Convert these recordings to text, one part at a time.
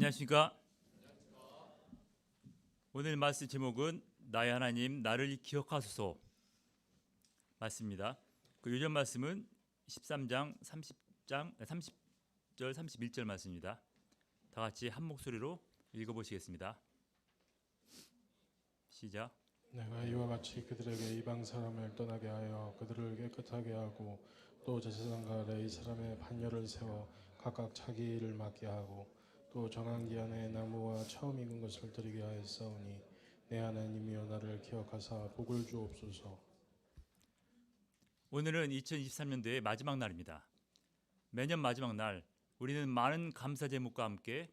안녕하십니까? 오늘 말씀 제목은 나의 하나님 나를 기억하소서 말씀입니다. 그 요전 말씀은 13장 30절 31절 말씀입니다. 다 같이 한 목소리로 읽어보시겠습니다. 시작. 내가 이와 같이 그들에게 이방 사람을 떠나게 하여 그들을 깨끗하게 하고 또 제사장과 레위 사람의 반열을 세워 각각 자기 일을 맡게 하고 또 정한 기한에 나무와 처음 익은 것을 드리게 하였사오니 내 하나님이여 나를 기억하사 복을 주옵소서. 오늘은 2023년도의 마지막 날입니다. 매년 마지막 날 우리는 많은 감사 제목과 함께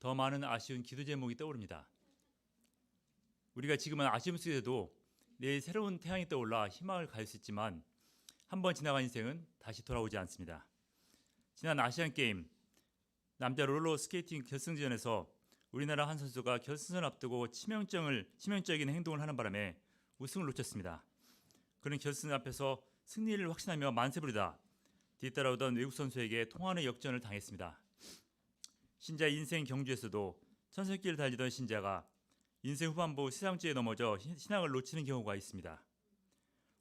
더 많은 아쉬운 기도 제목이 떠오릅니다. 우리가 지금은 아쉬움 속에도 내일 새로운 태양이 떠올라 희망을 가질 수 있지만 한번 지나간 인생은 다시 돌아오지 않습니다. 지난 아시안게임 남자 롤러 스케이팅 결승전에서 우리나라 한 선수가 결승선 앞두고 치명적인 행동을 하는 바람에 우승을 놓쳤습니다. 그는 결승 앞에서 승리를 확신하며 만세 부르다 뒤따라오던 외국 선수에게 통하는 역전을 당했습니다. 신자의 인생 경주에서도 천석길을 달리던 신자가 인생 후반부 세상죄에 넘어져 신앙을 놓치는 경우가 있습니다.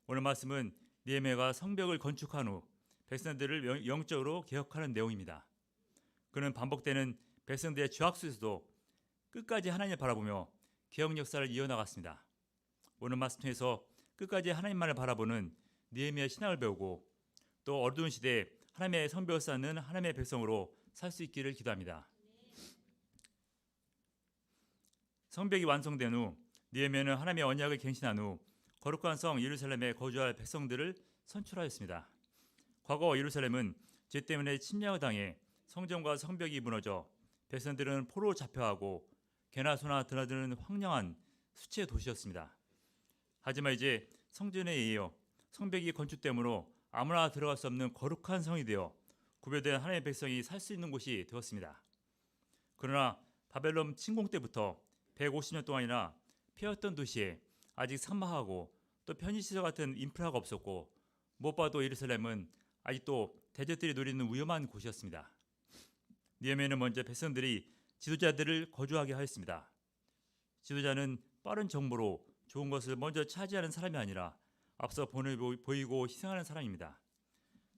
오늘 말씀은 느헤미야가 성벽을 건축한 후 백성들을 영적으로 개혁하는 내용입니다. 그는 반복되는 백성들의 죄악 속에서도 끝까지 하나님을 바라보며 개혁 역사를 이어나갔습니다. 오늘 말씀 통해서 끝까지 하나님만을 바라보는 느헤미야 신앙을 배우고 또 어두운 시대에 하나님의 성벽을 쌓는 하나님의 백성으로 살 수 있기를 기도합니다. 성벽이 완성된 후 느헤미야는 하나님의 언약을 갱신한 후 거룩한 성 예루살렘에 거주할 백성들을 선출하였습니다. 과거 예루살렘은 죄 때문에 침략을 당해 성전과 성벽이 무너져 백성들은 포로 잡혀하고 개나 소나 드나드는 황량한 수치의 도시였습니다. 하지만 이제 성전에 이어 성벽이 건축됨으로 아무나 들어갈 수 없는 거룩한 성이 되어 구별된 하나님의 백성이 살 수 있는 곳이 되었습니다. 그러나 바벨론 침공 때부터 150년 동안이나 폐허했던 도시에 아직 산마하고 또 편의시설 같은 인프라가 없었고 무엇보다도 예루살렘은 아직도 대적들이 노리는 위험한 곳이었습니다. 느헤미야는 먼저 백성들이 지도자들을 거주하게 하였습니다. 지도자는 빠른 정보로 좋은 것을 먼저 차지하는 사람이 아니라 앞서 보이고 희생하는 사람입니다.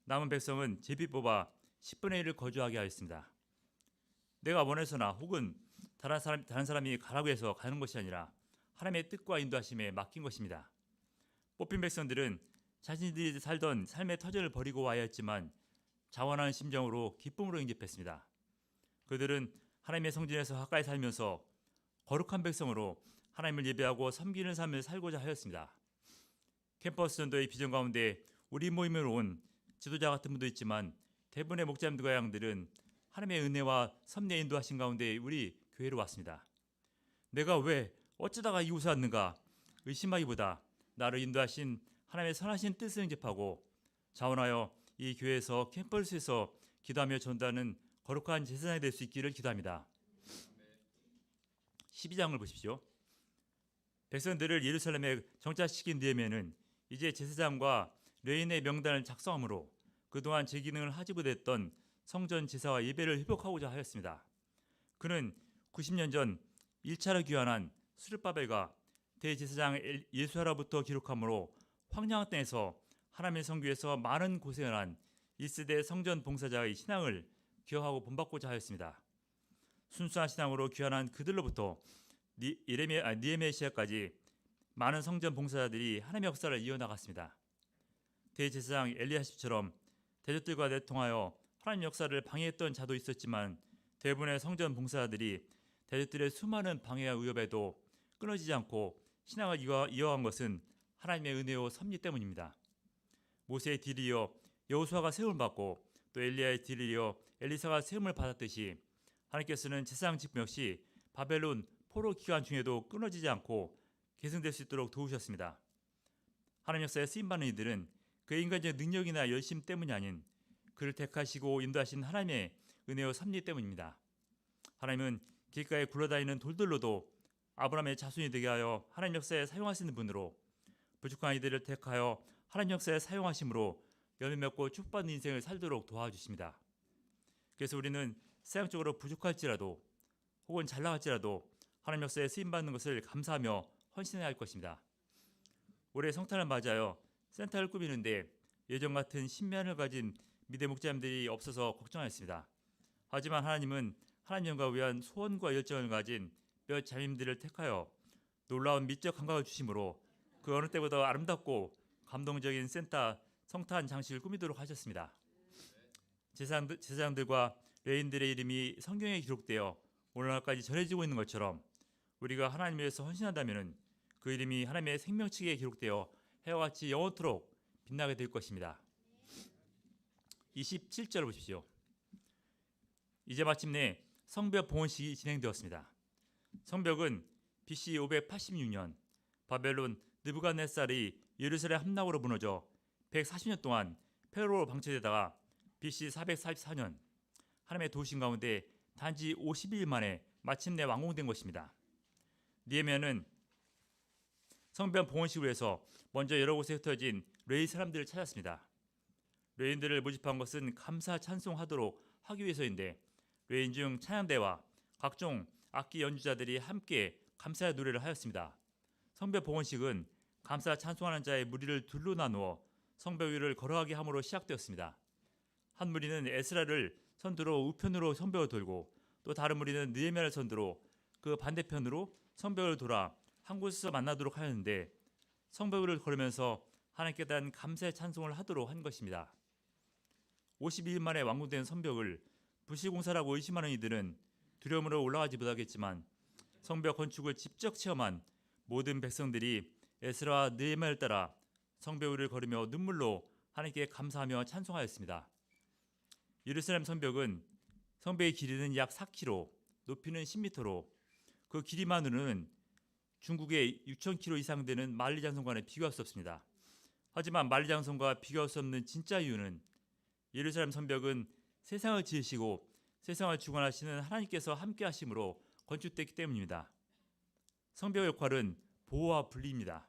남은 백성은 제비 뽑아 10분의 1을 거주하게 하였습니다. 내가 원해서나 혹은 다른 사람이 가라고 해서 가는 것이 아니라 하나님의 뜻과 인도하심에 맡긴 것입니다. 뽑힌 백성들은 자신들이 살던 삶의 터전을 버리고 와야 했지만 자원하는 심정으로 기쁨으로 응집했습니다. 그들은 하나님의 성전에서 가까이 살면서 거룩한 백성으로 하나님을 예배하고 섬기는 삶을 살고자 하였습니다. 캠퍼스 전도의 비전 가운데 우리 모임으로 온 지도자 같은 분도 있지만 대부분의 목자님들과 양들은 하나님의 은혜와 섭리의 인도하신 가운데 우리 교회로 왔습니다. 내가 왜 어쩌다가 이곳에 왔는가 의심하기보다 나를 인도하신 하나님의 선하신 뜻을 응집하고 자원하여 이 교회에서 캠퍼스에서 기도하며 전도하는 거룩한 제사장이 될 수 있기를 기도합니다. 12장을 보십시오. 백성들을 예루살렘에 정착시킨 느헤미야는 이제 제사장과 레위인의 명단을 작성함으로 그동안 제 기능을 하지 못했던 성전 제사와 예배를 회복하고자 하였습니다. 그는 90년 전 1차로 귀환한 스룹바벨과 대제사장 예수아로부터 기록함으로 황량한 땅에서 하나님의 성교에서 많은 고생을 한 1세대 성전 봉사자의 신앙을 기억하고 본받고자 하였습니다. 순수한 신앙으로 귀환한 그들로부터 느헤미야 시대까지 많은 성전 봉사자들이 하나님의 역사를 이어나갔습니다. 대제사장 엘리야십처럼 대적들과 내통하여 하나님 역사를 방해했던 자도 있었지만 대부분의 성전 봉사자들이 대적들의 수많은 방해와 위협에도 끊어지지 않고 신앙을 이어간 것은 하나님의 은혜와 섭리 때문입니다. 모세의 뒤를 이어 여호수아가 세움을 받고 또 엘리야의 뒤를 이어 엘리사가 세움을 받았듯이 하나님께서는 제사장 직분 역시 바벨론 포로 기간 중에도 끊어지지 않고 계승될 수 있도록 도우셨습니다. 하나님 역사에 쓰임받는 이들은 그의 인간적 능력이나 열심 때문이 아닌 그를 택하시고 인도하신 하나님의 은혜와 섭리 때문입니다. 하나님은 길가에 굴러다니는 돌들로도 아브라함의 자손이 되게 하여 하나님 역사에 사용하시는 분으로 부족한 이들을 택하여 하나님 역사에 사용하심으로 열매 맺고 축복받는 인생을 살도록 도와주십니다. 그래서 우리는 세상적으로 부족할지라도 혹은 잘 나갈지라도 하나님 역사에 쓰임받는 것을 감사하며 헌신해야 할 것입니다. 올해 성탄을 맞아요. 센터를 꾸미는데 예전 같은 신면을 가진 미대 목자님들이 없어서 걱정하였습니다. 하지만 하나님은 하나님 영광을 위한 소원과 열정을 가진 몇 자매님들을 택하여 놀라운 미적 감각을 주심으로 그 어느 때보다 아름답고 감동적인 센터 성탄 장식을 꾸미도록 하셨습니다. 제사장들과 레인들의 이름이 성경에 기록되어 오늘날까지 전해지고 있는 것처럼 우리가 하나님 위해서 헌신한다면 그 이름이 하나님의 생명책에 기록되어 해와 같이 영원토록 빛나게 될 것입니다. 27절 보십시오. 이제 마침내 성벽 봉헌식이 진행되었습니다. 성벽은 BC 586년 바벨론 느부갓네살이 예루살렘 함락으로 무너져 140년 동안 페로로 방치되다가 BC 444년 하나님의 도우심 가운데 단지 50일 만에 마침내 완공된 것입니다. 느헤미야는 성벽 봉헌식을 위해서 먼저 여러 곳에 흩어진 레위 사람들을 찾았습니다. 레위인들을 모집한 것은 감사 찬송하도록 하기 위해서인데 레위인 중 찬양대와 각종 악기 연주자들이 함께 감사의 노래를 하였습니다. 성벽 봉헌식은 감사 찬송하는 자의 무리를 둘로 나누어 성벽 위를 걸어가게 함으로 시작되었습니다. 한 무리는 에스라를 선두로 우편으로 성벽을 돌고 또 다른 무리는 느헤미야를 선두로 그 반대편으로 성벽을 돌아 한 곳에서 만나도록 하였는데 성벽 위를 걸으면서 하나님께 대한 감사의 찬송을 하도록 한 것입니다. 52일 만에 완공된 성벽을 부실공사라고 의심하는 이들은 두려움으로 올라가지 못하겠지만 성벽 건축을 직접 체험한 모든 백성들이 에스라와 느헤미야를 따라 성벽 위를 걸으며 눈물로 하나님께 감사하며 찬송하였습니다. 예루살렘 성벽은 성벽의 길이는 약 4km, 높이는 10m로 그 길이만으로는 중국의 6,000km 이상 되는 만리장성과는 비교할 수 없습니다. 하지만 만리장성과 비교할 수 없는 진짜 이유는 예루살렘 성벽은 세상을 지으시고 세상을 주관하시는 하나님께서 함께 하심으로 건축됐기 때문입니다. 성벽의 역할은 보호와 분리입니다.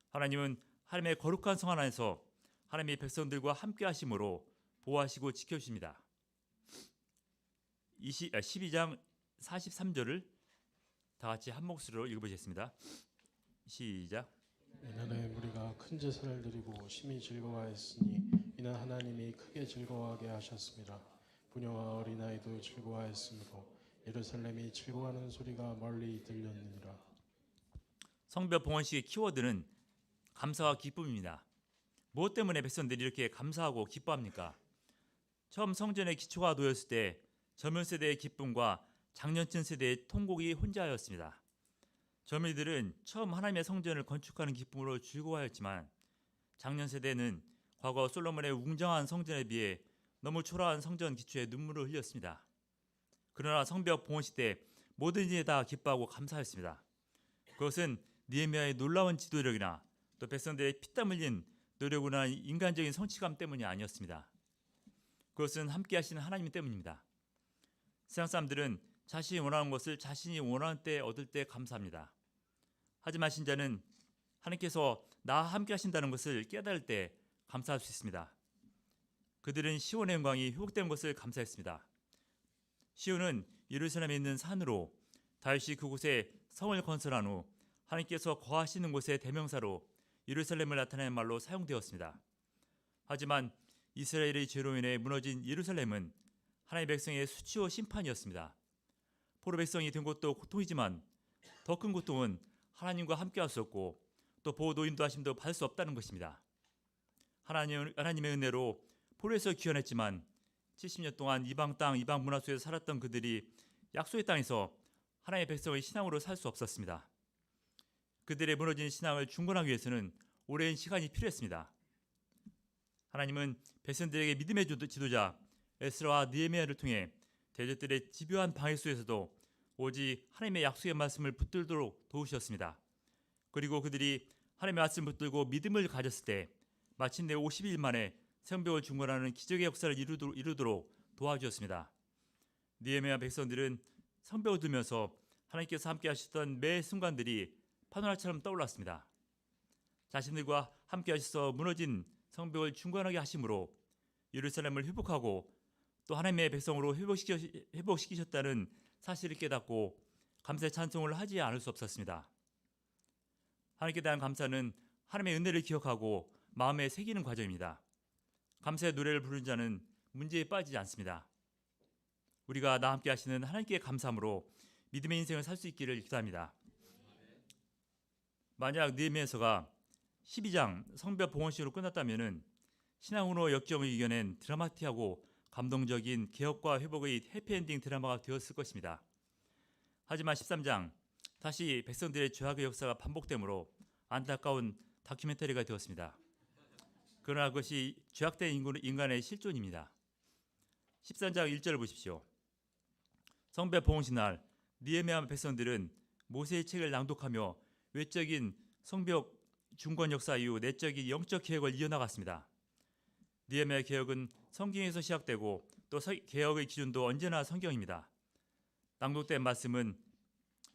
하나님은 하나님의 거룩한 성 안에서 하나님의 백성들과 함께 하심으로 보호하시고 지켜주십니다. 12장 43절을 다 같이 한 목소리로 읽어보겠습니다. 시작. 이날에 우리가 큰 제사를 드리고 심히 즐거워하였으니 이는 하나님이 크게 즐거워하게 하셨습니다. 부녀와 어린아이도 즐거워하였으므로 예루살렘이 즐거워하는 소리가 멀리 들렸느니라. 성벽 봉헌식의 키워드는 감사와 기쁨입니다. 무엇 때문에 백성들이 이렇게 감사하고 기뻐합니까? 처음 성전의 기초가 놓였을 때 젊은 세대의 기쁨과 장년층 세대의 통곡이 혼자였습니다. 젊은이들은 처음 하나님의 성전을 건축하는 기쁨으로 즐거워하였지만 장년 세대는 과거 솔로몬의 웅장한 성전에 비해 너무 초라한 성전 기초에 눈물을 흘렸습니다. 그러나 성벽 봉헌식 때 모든 일에 다 기뻐하고 감사했습니다. 그것은 느헤미야의 놀라운 지도력이나 또 백성들의 피땀 흘린 노력이나 인간적인 성취감 때문이 아니었습니다. 그것은 함께 하시는 하나님 때문입니다. 세상 사람들은 자신이 원하는 것을 자신이 원하는 때 얻을 때 감사합니다. 하지만 신자는 하나님께서 나와 함께 하신다는 것을 깨달을 때 감사할 수 있습니다. 그들은 시온의 영광이 회복된 것을 감사했습니다. 시온은 예루살렘에 있는 산으로 다윗이 그곳에 성을 건설한 후 하나님께서 거하시는 곳의 대명사로 예루살렘을 나타내는 말로 사용되었습니다. 하지만 이스라엘의 죄로 인해 무너진 예루살렘은 하나님의 백성의 수치와 심판이었습니다. 포로 백성이 된 것도 고통이지만 더 큰 고통은 하나님과 함께 할 수 없고 또 보호도 인도하심도 받을 수 없다는 것입니다. 하나님의 은혜로 포로에서 귀환했지만 70년 동안 이방 땅, 이방 문화 속에서 살았던 그들이 약속의 땅에서 하나님의 백성의 신앙으로 살 수 없었습니다. 그들의 무너진 신앙을 중건하기 위해서는 오랜 시간이 필요했습니다. 하나님은 백성들에게 믿음의 지도자 에스라와 느헤미야를 통해 대적들의 집요한 방해 속에서도 오직 하나님의 약속의 말씀을 붙들도록 도우셨습니다. 그리고 그들이 하나님의 말씀을 붙들고 믿음을 가졌을 때 마침내 50일 만에 성벽을 중건하는 기적의 역사를 이루도록 도와주었습니다. 느헤미야 백성들은 성벽을 두면서 하나님께서 함께 하셨던 매 순간들이 파노라처럼 떠올랐습니다. 자신들과 함께 하셔서 무너진 성벽을 중건하게 하심으로 예루살렘을 회복하고 또 하나님의 백성으로 회복시키셨다는 사실을 깨닫고 감사의 찬송을 하지 않을 수 없었습니다. 하나님께 대한 감사는 하나님의 은혜를 기억하고 마음에 새기는 과정입니다. 감사의 노래를 부르는 자는 문제에 빠지지 않습니다. 우리가 나와 함께 하시는 하나님께 감사함으로 믿음의 인생을 살 수 있기를 기도합니다. 만약 느헤미야서가 12장 성벽 봉헌식으로 끝났다면 신앙으로 역경을 이겨낸 드라마틱하고 감동적인 개혁과 회복의 해피엔딩 드라마가 되었을 것입니다. 하지만 13장 다시 백성들의 죄악의 역사가 반복되므로 안타까운 다큐멘터리가 되었습니다. 그러나 그것이 죄악된 인간의 실존입니다. 13장 1절을 보십시오. 성벽 봉헌식 날 느헤미야 백성들은 모세의 책을 낭독하며 외적인 성벽 중건 역사 이후 내적인 영적 개혁을 이어나갔습니다. 느헤미야 개혁은 성경에서 시작되고 또 개혁의 기준도 언제나 성경입니다. 낭독된 말씀은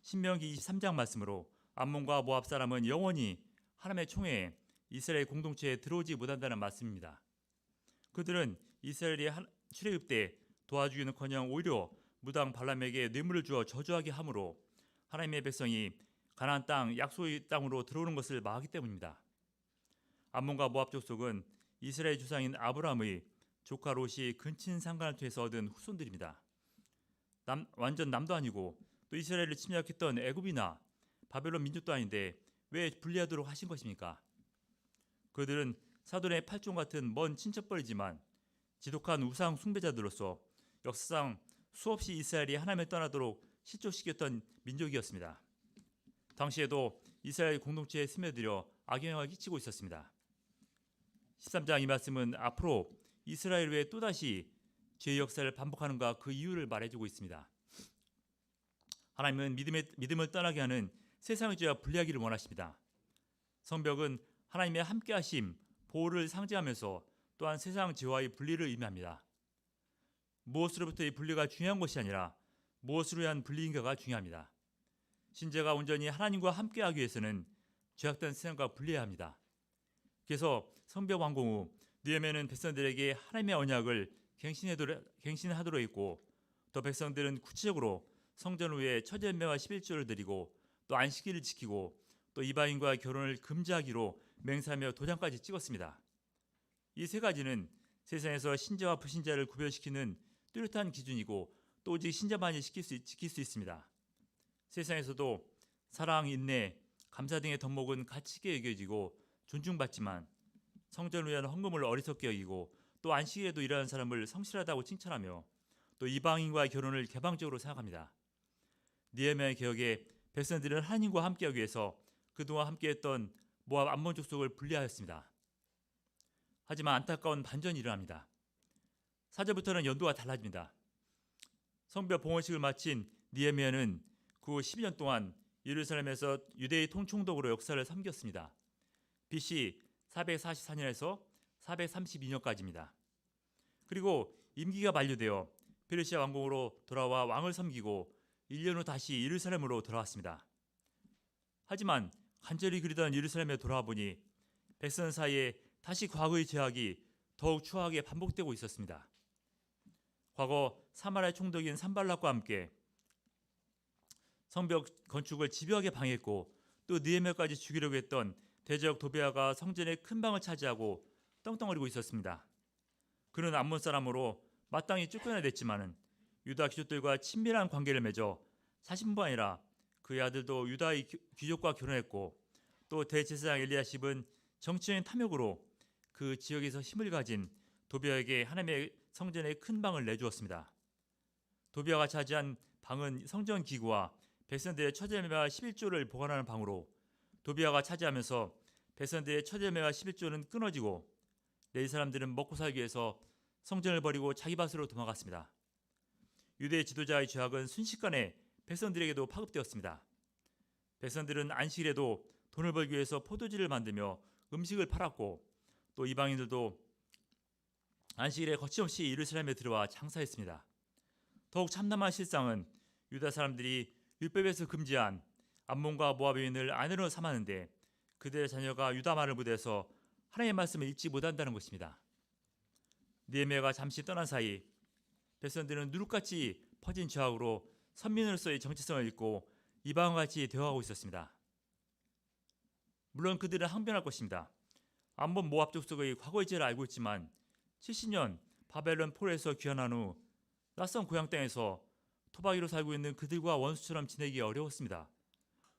신명기 23장 말씀으로 암몬과 모압 사람은 영원히 하나님의 총회에 이스라엘 공동체에 들어오지 못한다는 말씀입니다. 그들은 이스라엘이 출애굽 때 도와주기는커녕 오히려 무당 발람에게 뇌물을 주어 저주하게 함으로 하나님의 백성이 가나안 땅 약속의 땅으로 들어오는 것을 막았기 때문입니다. 암몬과 모압 족속은 이스라엘 조상인 아브라함의 조카 롯이 근친 상간을 통해서 얻은 후손들입니다. 완전 남도 아니고 또 이스라엘을 침략했던 애굽이나 바벨론 민족도 아닌데 왜 분리하도록 하신 것입니까? 그들은 사돈의 팔종 같은 먼 친척벌이지만 지독한 우상 숭배자들로서 역사상 수없이 이스라엘이 하나님을 떠나도록 실족시켰던 민족이었습니다. 당시에도 이스라엘 공동체에 스며들어 악영향을 끼치고 있었습니다. 13장 이 말씀은 앞으로 이스라엘 외에 또다시 죄의 역사를 반복하는가 그 이유를 말해주고 있습니다. 하나님은 믿음을 떠나게 하는 세상의 죄와 분리하기를 원하십니다. 성벽은 하나님의 함께하심, 보호를 상징하면서 또한 세상 죄와의 분리를 의미합니다. 무엇으로부터의 분리가 중요한 것이 아니라 무엇으로 위한 분리인가가 중요합니다. 신자가 온전히 하나님과 함께하기 위해서는 죄악된 세상과 분리해야 합니다. 그래서 성벽 완공 후 느헤미야는 백성들에게 하나님의 언약을 갱신하도록 했고 또 백성들은 구체적으로 성전 후에 첫 열매와 11조를 드리고 또 안식일을 지키고 또 이방인과 결혼을 금지하기로 맹세하며 도장까지 찍었습니다. 이 세 가지는 세상에서 신자와 불신자를 구별시키는 뚜렷한 기준이고 또 오직 신자만이 지킬 수 있습니다. 세상에서도 사랑, 인내, 감사 등의 덕목은 가치 있게 여겨지고 존중받지만 성전을 위한 헌금을 어리석게 여기고 또 안식일에도 일하는 사람을 성실하다고 칭찬하며 또 이방인과의 결혼을 개방적으로 생각합니다. 느헤미야의 개혁에 백성들은 하나님과 함께하기 위해서 그동안 함께했던 모압 암몬 족속을 분리하였습니다. 하지만 안타까운 반전이 일어납니다. 4절부터는 연도가 달라집니다. 성벽 봉헌식을 마친 느헤미야는 그 후 12년 동안 예루살렘에서 유대의 통총독으로 역사를 섬겼습니다. BC 444년에서 432년까지입니다. 그리고 임기가 만료되어 페르시아 왕궁으로 돌아와 왕을 섬기고 1년 후 다시 예루살렘으로 돌아왔습니다. 하지만 간절히 그리던 예루살렘에 돌아와 보니 백성 사이에 다시 과거의 죄악이 더욱 추하게 반복되고 있었습니다. 과거 사마리아 총독인 산발락과 함께 성벽 건축을 집요하게 방해했고 또 느헤미야까지 죽이려고 했던 대적 도비아가 성전의 큰 방을 차지하고 떵떵거리고 있었습니다. 그는 암몬 사람으로 마땅히 쫓겨나됐지만은 유다 귀족들과 친밀한 관계를 맺어 자신뿐 아니라 그의 아들도 유다의 귀족과 결혼했고 또 대제사장 엘리야십은 정치적인 탐욕으로 그 지역에서 힘을 가진 도비아에게 하나님의 성전의 큰 방을 내주었습니다. 도비아가 차지한 방은 성전 기구와 백성들의 첫 열매와 11조를 보관하는 방으로 도비아가 차지하면서 백성들의 첫 열매와 11조는 끊어지고 레위 사람들은 먹고 살기 위해서 성전을 버리고 자기 밭으로 도망갔습니다. 유대 지도자의 죄악은 순식간에 백성들에게도 파급되었습니다. 백성들은 안식일에도 돈을 벌기 위해서 포도주를 만들며 음식을 팔았고 또 이방인들도 안식일에 거침없이 예루살렘에 들어와 장사했습니다. 더욱 참담한 실상은 유다 사람들이 율법에서 금지한 암몬과 모압 여인을 아내로 삼았는데 그들의 자녀가 유다 말을 못해서 하나님의 말씀을 읽지 못한다는 것입니다. 느헤미야가 잠시 떠난 사이 백성들은 누룩같이 퍼진 죄악으로 선민으로서의 정체성을 잃고 이방과 같이 대화하고 있었습니다. 물론 그들은 항변할 것입니다. 암몬 모압 족속의 과거의 죄를 알고 있지만 70년 바벨론 포로에서 귀환한 후 낯선 고향 땅에서 토박이로 살고 있는 그들과 원수처럼 지내기 어려웠습니다.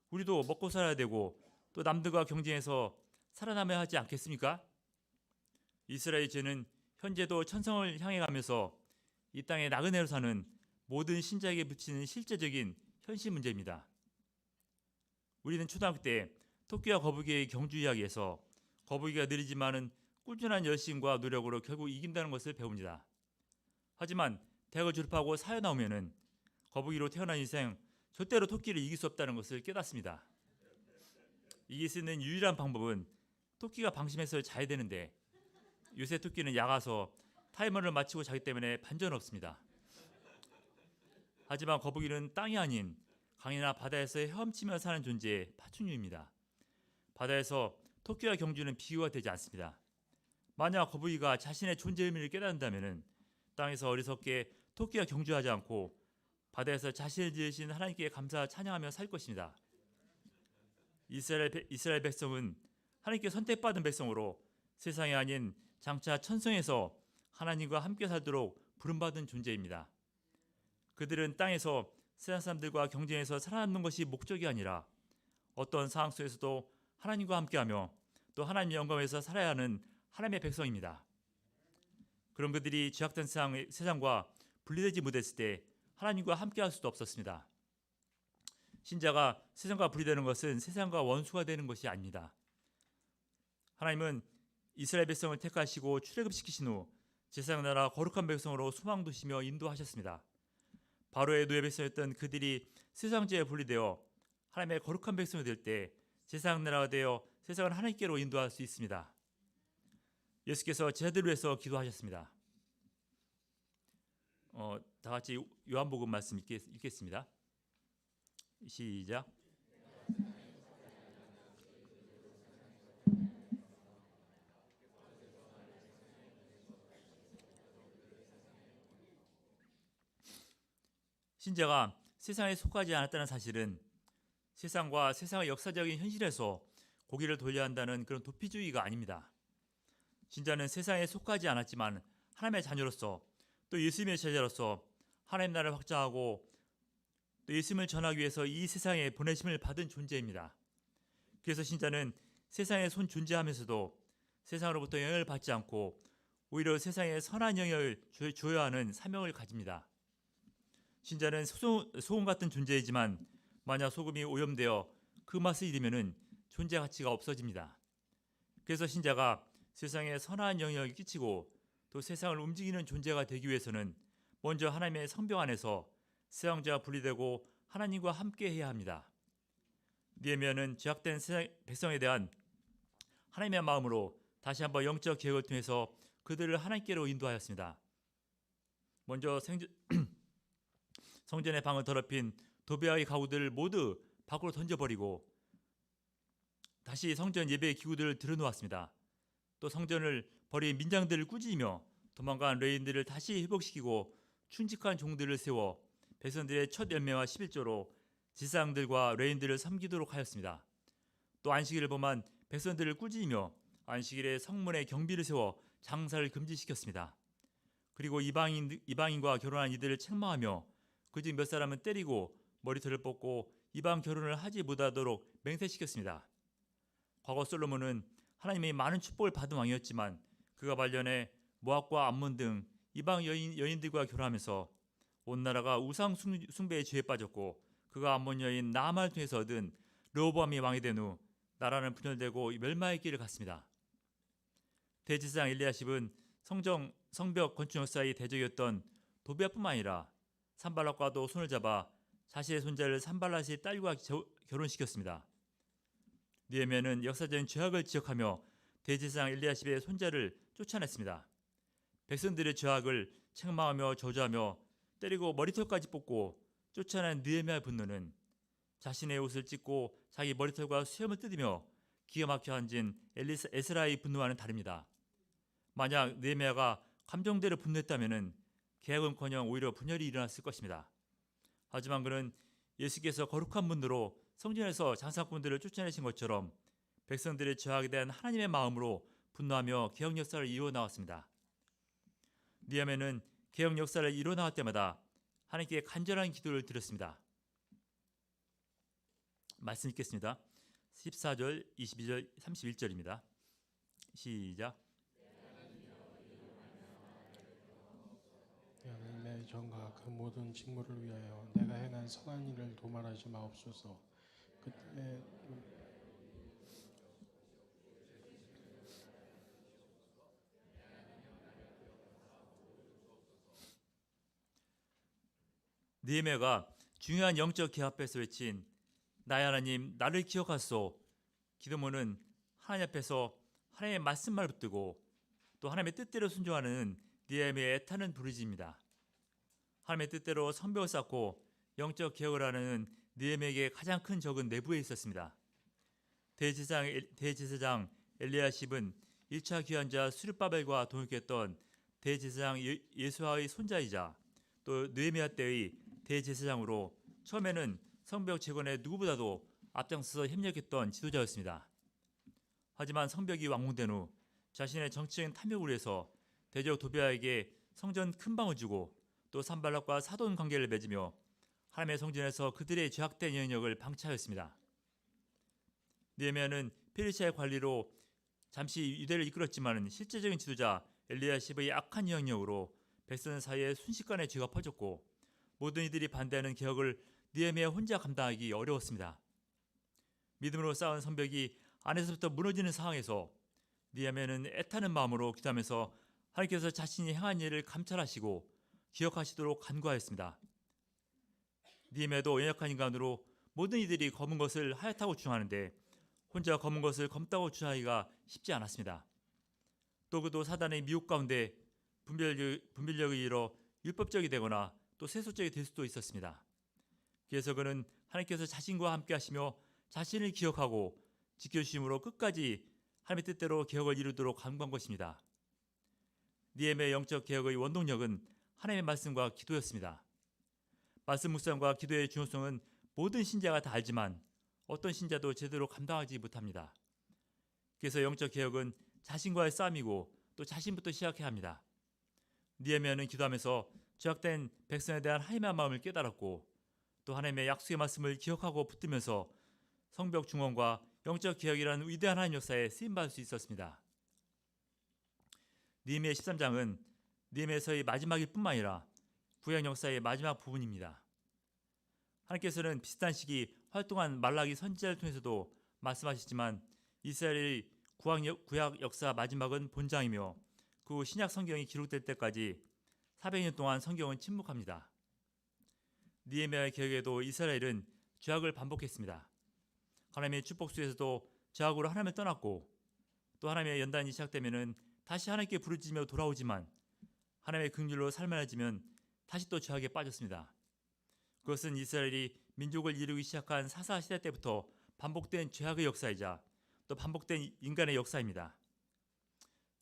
우리도 먹고 살아야 되고 또 남들과 경쟁해서 살아남아야 하지 않겠습니까? 이스라엘 죄는 현재도 천성을 향해 가면서 이 땅에 나그네로 사는 모든 신자에게 붙이는 실제적인 현실 문제입니다. 우리는 초등학교 때 토끼와 거북이의 경주 이야기에서 거북이가 느리지만은 꾸준한 열심과 노력으로 결국 이긴다는 것을 배웁니다. 하지만 대학을 졸업하고 사회 나오면은 거북이로 태어난 인생 절대로 토끼를 이길 수 없다는 것을 깨닫습니다. 이길 수 있는 유일한 방법은 토끼가 방심해서 자야 되는데 요새 토끼는 야가서 타이머를 맞추고 자기 때문에 반전 없습니다. 하지만 거북이는 땅이 아닌 강이나 바다에서 헤엄치며 사는 존재의 파충류입니다. 바다에서 토끼와 경주는 비교가 되지 않습니다. 만약 거북이가 자신의 존재 의미를 깨닫는다면 땅에서 어리석게 토끼와 경주하지 않고 바다에서 자신을 지으신 하나님께 감사 찬양하며 살 것입니다. 이스라엘 백성은 하나님께 선택받은 백성으로 세상이 아닌 장차 천성에서 하나님과 함께 살도록 부름받은 존재입니다. 그들은 땅에서 세상 사람들과 경쟁해서 살아남는 것이 목적이 아니라 어떤 상황 속에서도 하나님과 함께하며 또 하나님의 영광에서 살아야 하는 하나님의 백성입니다. 그런 그들이 죄악된 세상과 분리되지 못했을 때 하나님과 함께할 수도 없었습니다. 신자가 세상과 분리되는 것은 세상과 원수가 되는 것이 아닙니다. 하나님은 이스라엘 백성을 택하시고 출애굽시키신 후 제사장 나라 거룩한 백성으로 소망 두시며 인도하셨습니다. 바로의 노예 백성이었던 그들이 세상죄에 분리되어 하나님의 거룩한 백성이 될 때 제사장 나라가 되어 세상을 하나님께로 인도할 수 있습니다. 예수께서 제자들을 위해서 기도하셨습니다. 다 같이 요한복음 말씀 읽겠습니다. 시작. 신자가 세상에 속하지 않았다는 사실은 세상과 세상의 역사적인 현실에서 고개를 돌려야 한다는 그런 도피주의가 아닙니다. 신자는 세상에 속하지 않았지만 하나님의 자녀로서 또 예수님의 제자로서 하나님 나라를 확장하고 또 예수님을 전하기 위해서 이 세상에 보내심을 받은 존재입니다. 그래서 신자는 세상에 손 존재하면서도 세상으로부터 영향을 받지 않고 오히려 세상에 선한 영향을 주어야 하는 사명을 가집니다. 신자는 소금 같은 존재이지만 만약 소금이 오염되어 그 맛을 잃으면 존재 가치가 없어집니다. 그래서 신자가 세상에 선한 영향을 끼치고 또 세상을 움직이는 존재가 되기 위해서는 먼저 하나님의 성벽 안에서 세상자와 분리되고 하나님과 함께 해야 합니다. 느헤미야는 죄악된 백성에 대한 하나님의 마음으로 다시 한번 영적 개혁을 통해서 그들을 하나님께로 인도하였습니다. 먼저 성전의 방을 더럽힌 도배아의 가구들을 모두 밖으로 던져버리고 다시 성전 예배 기구들을 들여놓았습니다. 또 성전을 버린 민장들을 꾸짖으며 도망간 레인들을 다시 회복시키고 충직한 종들을 세워 백성들의 첫 열매와 11조로 지상들과 레인들을 섬기도록 하였습니다. 또 안식일을 범한 백성들을 꾸짖으며 안식일에 성문에 경비를 세워 장사를 금지시켰습니다. 그리고 이방인과 결혼한 이들을 책망하며 그중 몇 사람은 때리고 머리털을 뽑고 이방 결혼을 하지 못하도록 맹세시켰습니다. 과거 솔로몬은 하나님의 많은 축복을 받은 왕이었지만 그가 말년에 모압과 암몬 등 이방 여인들과 결혼하면서 온 나라가 우상 숭배의 죄에 빠졌고 그가 암몬 여인 나아말을 통해서 얻은 르호보암이 왕이 된 후 나라는 분열되고 멸망의 길을 갔습니다. 대제사장 엘리야십은 성벽 건축 역사의 대적이었던 도비아뿐만 아니라 산발락과도 손을 잡아 자신의 손자를 산발락의 딸과 결혼시켰습니다. 느헤미야는 역사적인 죄악을 지적하며 대제사장 엘리야십의 손자를 쫓아냈습니다. 백성들의 죄악을 책망하며 저주하며 때리고 머리털까지 뽑고 쫓아낸 느헤미야의 분노는 자신의 옷을 찢고 자기 머리털과 수염을 뜯으며 기가 막혀 앉은 에스라의 분노와는 다릅니다. 만약 느헤미야가 감정대로 분노했다면 개혁은커녕 오히려 분열이 일어났을 것입니다. 하지만 그는 예수께서 거룩한 분으로 성전에서 장사꾼들을 쫓아내신 것처럼 백성들의 죄악에 대한 하나님의 마음으로 분노하며 개혁 역사를 이루어 나왔습니다. 느헤미야는 개혁 역사를 이루어 나갈 때마다 하나님께 간절한 기도를 드렸습니다. 말씀 읽겠습니다. 14절, 22절, 31절입니다. 시작. 하나님의 전과 그 모든 직무를 위하여 내가 행한 선한 일을 도말하지 마옵소서. 그때 느헤미야가 중요한 영적 기회 앞에서 외친 나의 하나님 나를 기억하소 기도문은 하나님 앞에서 하나님의 말씀만 붙들고 또 하나님의 뜻대로 순종하는 느헤미야의 애타는 부르짖습니다. 하나님의 뜻대로 성벽을 쌓고 영적 개혁을 하는 느헤미야에게 가장 큰 적은 내부에 있었습니다. 대제사장 엘리야십은 1차 귀환자 스룹바벨과 동역했던 대제사장 예수아의 손자이자 또 느헤미야 때의 대제사장으로 처음에는 성벽 재건에 누구보다도 앞장서서 협력했던 지도자였습니다. 하지만 성벽이 완공된 후 자신의 정치적인 탐욕을 위해서 대적 도비아에게 성전 큰 방을 주고 또 산발락과 사돈 관계를 맺으며 하나님의 성전에서 그들의 죄악된 영역을 방치하였습니다. 느헤미야는 페르시아의 관리로 잠시 유대를 이끌었지만 실제적인 지도자 엘리야십의 악한 영역으로 백성 사이에 순식간에 죄가 퍼졌고 모든 이들이 반대하는 개혁을 느헤미야 혼자 감당하기 어려웠습니다. 믿음으로 쌓은 성벽이 안에서부터 무너지는 상황에서 느헤미야는 애타는 마음으로 기도하면서 하나님께서 자신이 행한 일을 감찰하시고 기억하시도록 간구하였습니다. 느헤미야도 연약한 인간으로 모든 이들이 검은 것을 하얗다고 주장하는데 혼자 검은 것을 검다고 주장하기가 쉽지 않았습니다. 또 그도 사단의 미혹 가운데 분별력을 잃어 율법적이 되거나 또 세속적이 될 수도 있었습니다. 그래서 그는 하나님께서 자신과 함께 하시며 자신을 기억하고 지켜주심으로 끝까지 하나님의 뜻대로 개혁을 이루도록 간구한 것입니다. 느헤미야의 영적 개혁의 원동력은 하나님의 말씀과 기도였습니다. 말씀 묵상과 기도의 중요성은 모든 신자가 다 알지만 어떤 신자도 제대로 감당하지 못합니다. 그래서 영적 개혁은 자신과의 싸움이고 또 자신부터 시작해야 합니다. 느헤미야는 기도하면서 죄악된 백성에 대한 하나님의 마음을 깨달았고 또 하나님의 약속의 말씀을 기억하고 붙들면서 성벽 중원과 영적 개혁이라는 위대한 하나님 역사에 쓰임받을 수 있었습니다. 느헤미야 13장은 느헤미야서의 마지막일 뿐만 아니라 구약 역사의 마지막 부분입니다. 하나님께서는 비슷한 시기 활동한 말라기 선지자를 통해서도 말씀하셨지만 이스라엘의 구약 역사 마지막은 본장이며 그 후 신약 성경이 기록될 때까지 400년 동안 성경은 침묵합니다. 느헤미야의 개혁에도 이스라엘은 죄악을 반복했습니다. 하나님의 축복 속에서도 죄악으로 하나님을 떠났고 또 하나님의 연단이 시작되면은 다시 하나님께 부르짖으며 돌아오지만 하나님의 긍휼로 살만해지면 다시 또 죄악에 빠졌습니다. 그것은 이스라엘이 민족을 이루기 시작한 사사 시대 때부터 반복된 죄악의 역사이자 또 반복된 인간의 역사입니다.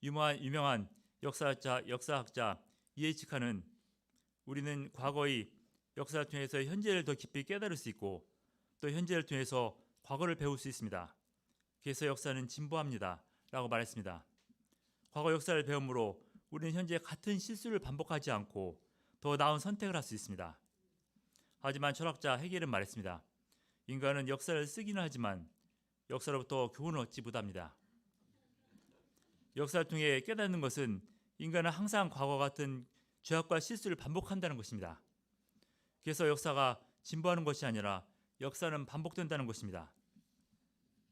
유명한 역사학자 E.H. 칸은 우리는 과거의 역사를 통해서 현재를 더 깊이 깨달을 수 있고 또 현재를 통해서 과거를 배울 수 있습니다. 그래서 역사는 진보합니다. 라고 말했습니다. 과거 역사를 배움으로 우리는 현재 같은 실수를 반복하지 않고 더 나은 선택을 할 수 있습니다. 하지만 철학자 헤겔은 말했습니다. 인간은 역사를 쓰기는 하지만 역사로부터 교훈을 얻지 못합니다. 역사를 통해 깨닫는 것은 인간은 항상 과거 같은 죄악과 실수를 반복한다는 것입니다. 그래서 역사가 진보하는 것이 아니라 역사는 반복된다는 것입니다.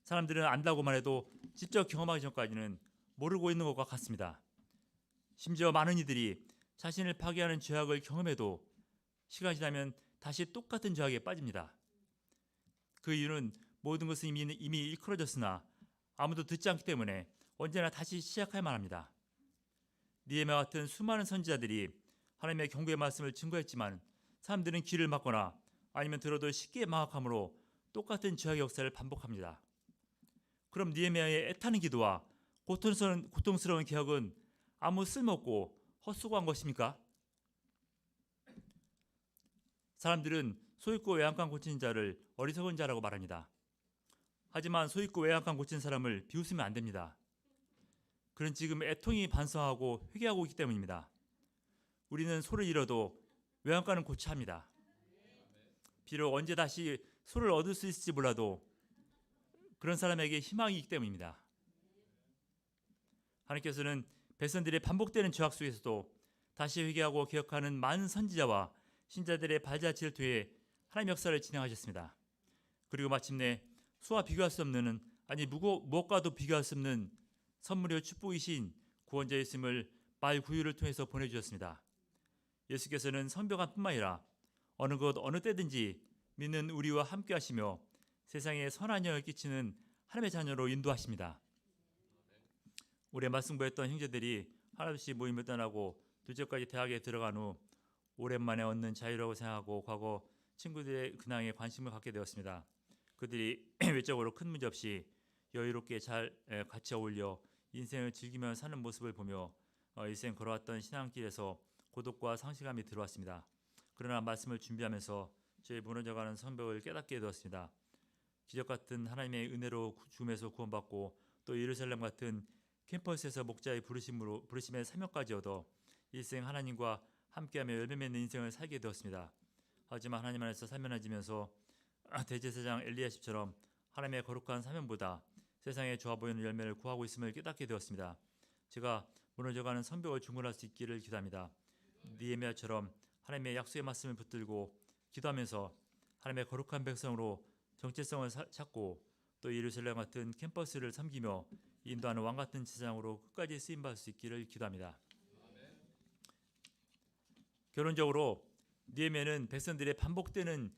사람들은 안다고만 해도 직접 경험하기 전까지는 모르고 있는 것과 같습니다. 심지어 많은 이들이 자신을 파괴하는 죄악을 경험해도 시간이 지나면 다시 똑같은 죄악에 빠집니다. 그 이유는 모든 것은 이미 일컬어졌으나 아무도 듣지 않기 때문에 언제나 다시 시작할만 합니다. 느헤미야 같은 수많은 선지자들이 하나님의 경고의 말씀을 증거했지만 사람들은 귀를 막거나 아니면 들어도 쉽게 망각함으로 똑같은 죄악의 역사를 반복합니다. 그럼 느헤미야의 애타는 기도와 고통스러운 개혁은 아무 쓸모없고 헛수고한 것입니까? 사람들은 소있고 외양간 고친 자를 어리석은 자라고 말합니다. 하지만 소있고 외양간 고친 사람을 비웃으면 안 됩니다. 그는 지금 애통이 반성하고 회개하고 있기 때문입니다. 우리는 소를 잃어도 외양간은 고쳐야 합니다. 비록 언제 다시 소를 얻을 수 있을지 몰라도 그런 사람에게 희망이 있기 때문입니다. 하나님께서는 백성들의 반복되는 죄악 속에서도 다시 회개하고 개혁하는 많은 선지자와 신자들의 발자취를 통해 하나님의 역사를 진행하셨습니다. 그리고 마침내 수와 비교할 수 없는, 아니 무엇과도 비교할 수 없는 선물의 축복이신 구원자 예수님을 말구유를 통해서 보내주셨습니다. 예수께서는 성벽안뿐만 아니라 어느 것 어느 때든지 믿는 우리와 함께 하시며 세상에 선한 영향을 끼치는 하나님의 자녀로 인도하십니다. 올해 말씀부했던 형제들이 하나둘씩 모임을 떠나고 둘째까지 대학에 들어간 후 오랜만에 얻는 자유라고 생각하고 과거 친구들의 근황에 관심을 갖게 되었습니다. 그들이 외적으로 큰 문제 없이 여유롭게 잘 같이 어울려 인생을 즐기며 사는 모습을 보며 일생 걸어왔던 신앙길에서 고독과 상실감이 들어왔습니다. 그러나 말씀을 준비하면서 저희 무너져가는 성벽을 깨닫게 되었습니다. 기적 같은 하나님의 은혜로 죽음에서 구원받고 또 예루살렘 같은 캠퍼스에서 목자의 부르심의 사명까지 얻어 일생 하나님과 함께하며 열매 맺는 인생을 살게 되었습니다. 하지만 하나님 안에서 사면해지면서 대제사장 엘리야십처럼 하나님의 거룩한 사명보다 세상에 좋아 보이는 열매를 구하고 있음을 깨닫게 되었습니다. 제가 무너져가는 성벽을 중건할 수 있기를 기도합니다. 느헤미야처럼 하나님의 약속의 말씀을 붙들고 기도하면서 하나님의 거룩한 백성으로 정체성을 찾고 또 예루살렘 같은 캠퍼스를 섬기며 인도하는 왕 같은 제사장으로 끝까지 쓰임받을 수 있기를 기도합니다. 결론적으로 느헤미야는 백성들의 반복되는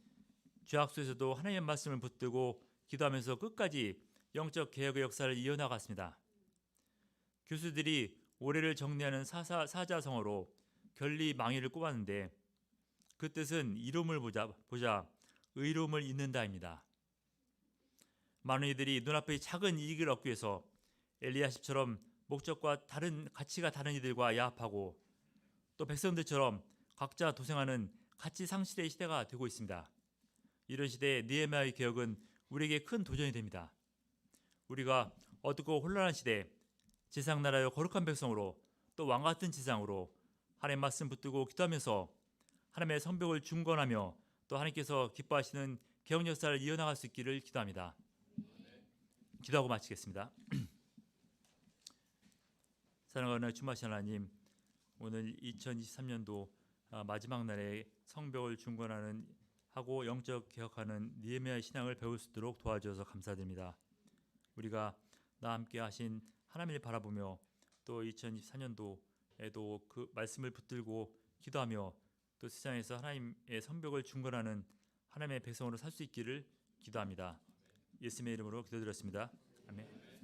죄악 속에서도 하나님의 말씀을 붙들고 기도하면서 끝까지 영적 개혁의 역사를 이어나갔습니다. 교수들이 올해를 정리하는 사자성어로 결리망이를 꼽았는데 그 뜻은 이름을 보자 의로움을 잇는다입니다. 많은 이들이 눈앞의 작은 이익을 얻기 위해서 엘리야십처럼 목적과 다른 가치가 다른 이들과 야합하고 또 백성들처럼 각자 도생하는 가치 상실의 시대가 되고 있습니다. 이런 시대에 느헤미야의 개혁은 우리에게 큰 도전이 됩니다. 우리가 어둡고 혼란한 시대에 제사장나라의 거룩한 백성으로 또 왕같은 제사장으로 하나님의 말씀 붙들고 기도하면서 하나님의 성벽을 중건하며 또 하나님께서 기뻐하시는 개혁 역사를 이어나갈 수 있기를 기도합니다. 기도하고 마치겠습니다. 사랑하는 주마신 하나님, 오늘 2023년도 마지막 날에 성벽을 중건하는 하고 영적 개혁하는 느헤미야의 신앙을 배울 수 있도록 도와주셔서 감사드립니다. 우리가 나와 함께 하신 하나님을 바라보며 또 2024년도에도 그 말씀을 붙들고 기도하며 또 세상에서 하나님의 성벽을 중건하는 하나님의 백성으로 살 수 있기를 기도합니다. 예수님의 이름으로 기도드렸습니다. 아멘.